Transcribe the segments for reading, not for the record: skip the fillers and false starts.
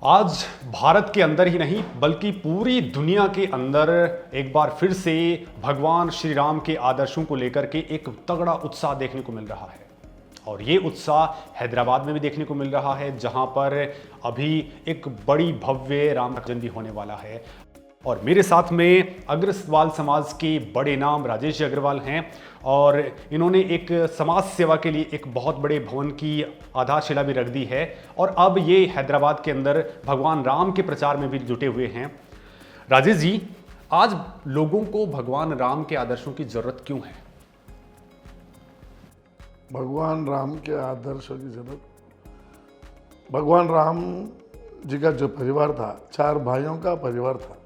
आज भारत के अंदर ही नहीं बल्कि पूरी दुनिया के अंदर एक बार फिर से भगवान श्री राम के आदर्शों को लेकर के एक तगड़ा उत्साह देखने को मिल रहा है। और ये उत्साह हैदराबाद में भी देखने को मिल रहा है, जहां पर अभी एक बड़ी भव्य राम जन्म भी होने वाला है। और मेरे साथ में अग्रवाल समाज के बड़े नाम राजेश जी अग्रवाल हैं और इन्होंने एक समाज सेवा के लिए एक बहुत बड़े भवन की आधारशिला भी रख दी है और अब ये हैदराबाद के अंदर भगवान राम के प्रचार में भी जुटे हुए हैं। राजेश जी, आज लोगों को भगवान राम के आदर्शों की जरूरत क्यों है? भगवान राम के आदर्शों की जरूरत, भगवान राम जी का जो परिवार था, 4 भाइयों का परिवार था,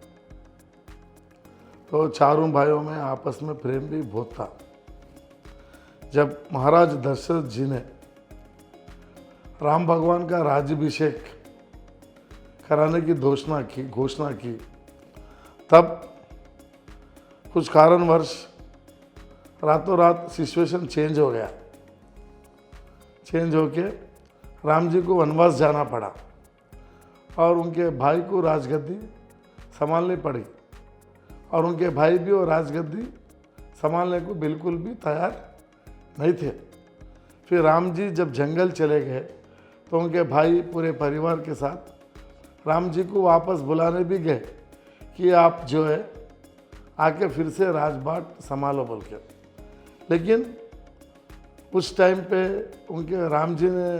तो चारों भाइयों में आपस में प्रेम भी बहुत था। जब महाराज दशरथ जी ने राम भगवान का राज्याभिषेक कराने की घोषणा की, तब कुछ कारणवश रातों रात सिचुएशन चेंज हो गया। चेंज होके राम जी को वनवास जाना पड़ा और उनके भाई को राजगद्दी संभालनी पड़ी और उनके भाई भी वो राजगद्दी संभालने को बिल्कुल भी तैयार नहीं थे। फिर राम जी जब जंगल चले गए तो उनके भाई पूरे परिवार के साथ राम जी को वापस बुलाने भी गए कि आप जो है आके फिर से राजबाट संभालो बोल के। लेकिन उस टाइम पे उनके राम जी ने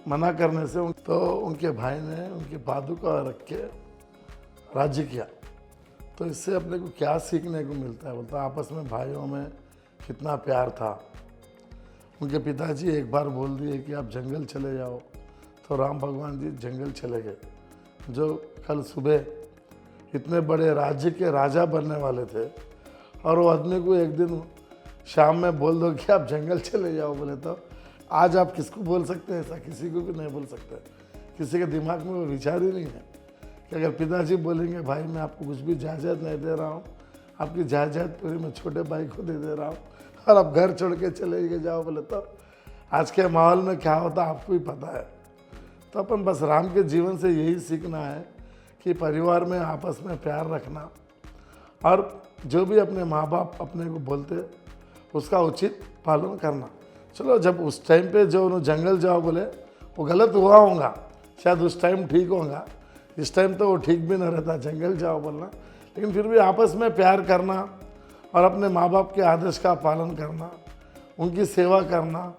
मना करने से तो उनके भाई ने उनकी पादुका रख के राज्य किया। तो इससे अपने को क्या सीखने को मिलता है? बोलता आपस में भाइयों में कितना प्यार था। उनके पिताजी एक बार बोल दिए कि आप जंगल चले जाओ, तो राम भगवान जी जंगल चले गए। जो कल सुबह इतने बड़े राज्य के राजा बनने वाले थे और वो आदमी को एक दिन शाम में बोल दो कि आप जंगल चले जाओ बोले, तो आज आप किसको बोल सकते हैं? ऐसा किसी को भी नहीं बोल सकते। किसी के दिमाग में वो विचार ही नहीं है कि अगर पिताजी बोलेंगे भाई मैं आपको कुछ भी इजाज़त नहीं दे रहा हूँ, आपकी इजाज़त पूरी मैं छोटे भाई को दे रहा हूँ और आप घर छोड़ के चले जाओ बोले, तो आज के माहौल में क्या होता आपको ही पता है। तो अपन बस राम के जीवन से यही सीखना है कि परिवार में आपस में प्यार रखना और जो भी अपने माँ बाप अपने को बोलते उसका उचित पालन करना। चलो जब उस टाइम पे जो उन्होंने जंगल जाओ बोले वो गलत हुआ होगा, शायद उस टाइम ठीक होगा, इस टाइम तो वो ठीक भी नहीं रहता जंगल जाओ बोलना। लेकिन फिर भी आपस में प्यार करना और अपने माँ बाप के आदेश का पालन करना, उनकी सेवा करना,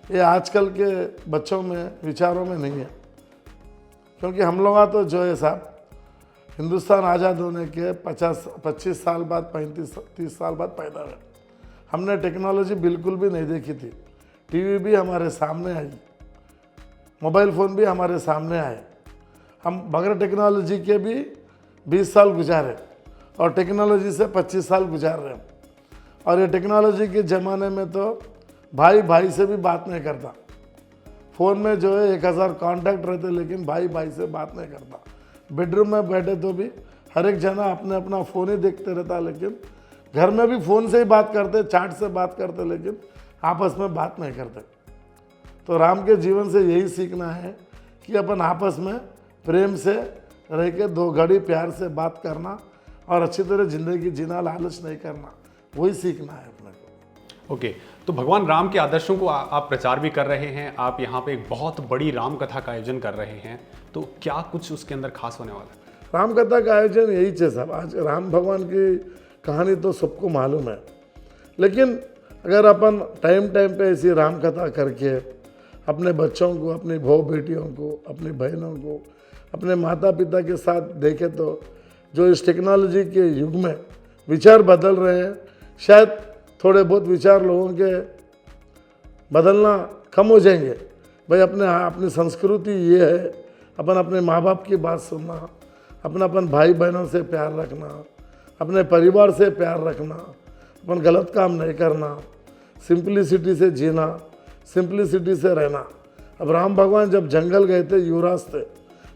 ये आजकल के बच्चों में विचारों में नहीं है। क्योंकि हम लोग तो जो है साहब हिंदुस्तान आज़ाद होने के 25 साल बाद 35-30 साल बाद पैदा हुए। हमने टेक्नोलॉजी बिल्कुल भी नहीं देखी थी। टीवी भी हमारे सामने आई, मोबाइल फ़ोन भी हमारे सामने आए। हम बगैर टेक्नोलॉजी के भी 20 साल गुजारे और टेक्नोलॉजी से 25 साल गुजार रहे हैं। और ये टेक्नोलॉजी के ज़माने में तो भाई भाई से भी बात नहीं करता। फ़ोन में जो है 1000 कॉन्टैक्ट रहते, लेकिन भाई भाई से बात नहीं करता। बेडरूम में बैठे तो भी हर एक जना अपने अपना फ़ोन ही देखते रहता, लेकिन घर में भी फ़ोन से ही बात करते, चैट से बात करते, लेकिन आपस में बात नहीं करते। तो राम के जीवन से यही सीखना है कि अपन आपस में प्रेम से रह के 2 घड़ी प्यार से बात करना और अच्छी तरह ज़िंदगी जीना, लालच नहीं करना, वही सीखना है अपने को। ओके, तो भगवान राम के आदर्शों को आप प्रचार भी कर रहे हैं, आप यहाँ पे एक बहुत बड़ी राम कथा का आयोजन कर रहे हैं, तो क्या कुछ उसके अंदर खास होने वाला है? राम कथा का आयोजन यही है साहब। आज राम भगवान की कहानी तो सबको मालूम है, लेकिन अगर अपन टाइम पे ऐसी राम कथा करके अपने बच्चों को, अपनी बहू बेटियों को, अपनी बहनों को, अपने माता पिता के साथ देखें, तो जो इस टेक्नोलॉजी के युग में विचार बदल रहे हैं, शायद थोड़े बहुत विचार लोगों के बदलना कम हो जाएंगे। भाई अपनी संस्कृति ये है, अपन अपने माँ बाप की बात सुनना, अपन भाई बहनों से प्यार रखना, अपने परिवार से प्यार रखना, अपन गलत काम नहीं करना, सिंपलिसिटी से जीना, सिंपलिसिटी से रहना। अब राम भगवान जब जंगल गए थे, युवराज थे,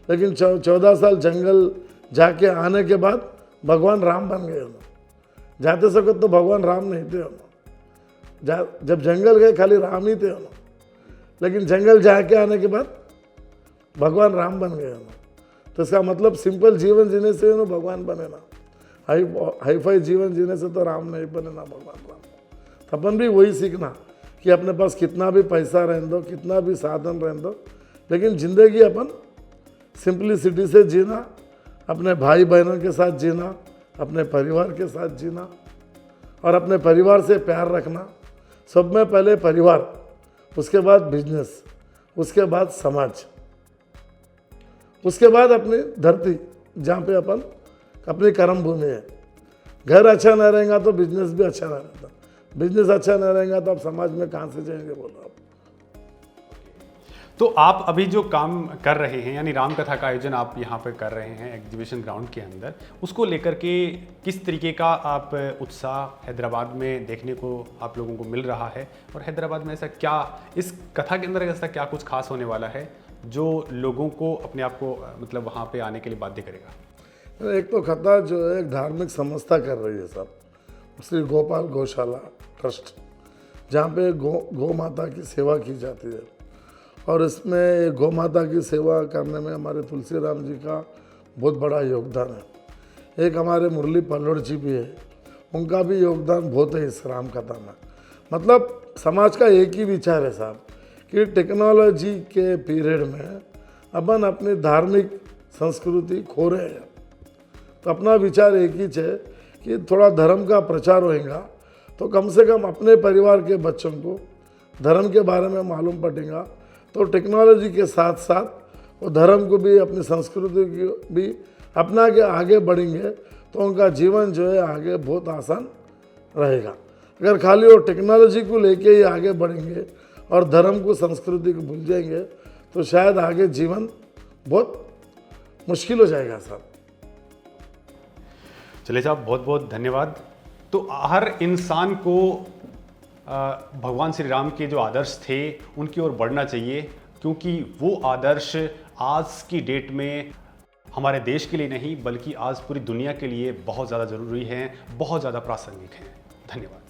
लेकिन 14 साल जंगल जाके आने के बाद भगवान राम बन गए। जाते सकते तो भगवान राम नहीं थे। जब जंगल गए खाली राम ही थे, लेकिन जंगल जाके आने के बाद भगवान राम बन गए। तो इसका मतलब सिंपल जीवन जीने से ना भगवान बने ना, हाई फाई जीवन जीने से तो राम नहीं बने ना भगवान राम। तो अपन भी वही सीखना कि अपने पास कितना भी पैसा रहने दो, कितना भी साधन रहने दो, लेकिन ज़िंदगी अपन सिंपलिसिटी से जीना, अपने भाई बहनों के साथ जीना, अपने परिवार के साथ जीना और अपने परिवार से प्यार रखना। सब में पहले परिवार, उसके बाद बिजनेस, उसके बाद समाज, उसके बाद अपनी धरती जहाँ पे अपन अपनी कर्म भूमि है। घर अच्छा नहीं रहेगा तो बिजनेस भी अच्छा नहीं रहता, बिजनेस अच्छा नहीं रहेगा तो आप समाज में कहाँ से जाएंगे बोलो आप। तो आप अभी जो काम कर रहे हैं, यानी राम कथा का आयोजन आप यहाँ पर कर रहे हैं एग्जीबिशन ग्राउंड के अंदर, उसको लेकर के किस तरीके का आप उत्साह हैदराबाद में देखने को आप लोगों को मिल रहा है, और हैदराबाद में ऐसा क्या, इस कथा के अंदर ऐसा क्या कुछ खास होने वाला है जो लोगों को अपने आप को मतलब वहाँ पे आने के लिए बाध्य करेगा? एक तो कथा जो है एक धार्मिक संस्था कर रही है सब, श्री गोपाल गौशाला ट्रस्ट, जहाँ पे गौ माता की सेवा की जाती है। और इसमें गौ माता की सेवा करने में हमारे तुलसी राम जी का बहुत बड़ा योगदान है। एक हमारे मुरली पल्लोड़ जी भी है, उनका भी योगदान बहुत है इस राम कथा में। मतलब समाज का एक ही विचार है साहब कि टेक्नोलॉजी के पीरियड में अपन अपनी धार्मिक संस्कृति खो रहे हैं। तो अपना विचार एक ही है कि थोड़ा धर्म का प्रचार होएगा तो कम से कम अपने परिवार के बच्चों को धर्म के बारे में मालूम पड़ेगा, तो टेक्नोलॉजी के साथ साथ वो धर्म को भी, अपनी संस्कृति को भी अपना के आगे बढ़ेंगे तो उनका जीवन जो है आगे बहुत आसान रहेगा। अगर खाली वो टेक्नोलॉजी को लेके ही आगे बढ़ेंगे और धर्म को, संस्कृति को भूल जाएंगे तो शायद आगे जीवन बहुत मुश्किल हो जाएगा साहब। चलिए साहब, बहुत बहुत धन्यवाद। तो हर इंसान को भगवान श्री राम के जो आदर्श थे उनकी ओर बढ़ना चाहिए, क्योंकि वो आदर्श आज की डेट में हमारे देश के लिए नहीं बल्कि आज पूरी दुनिया के लिए बहुत ज़्यादा ज़रूरी हैं, बहुत ज़्यादा प्रासंगिक हैं। धन्यवाद।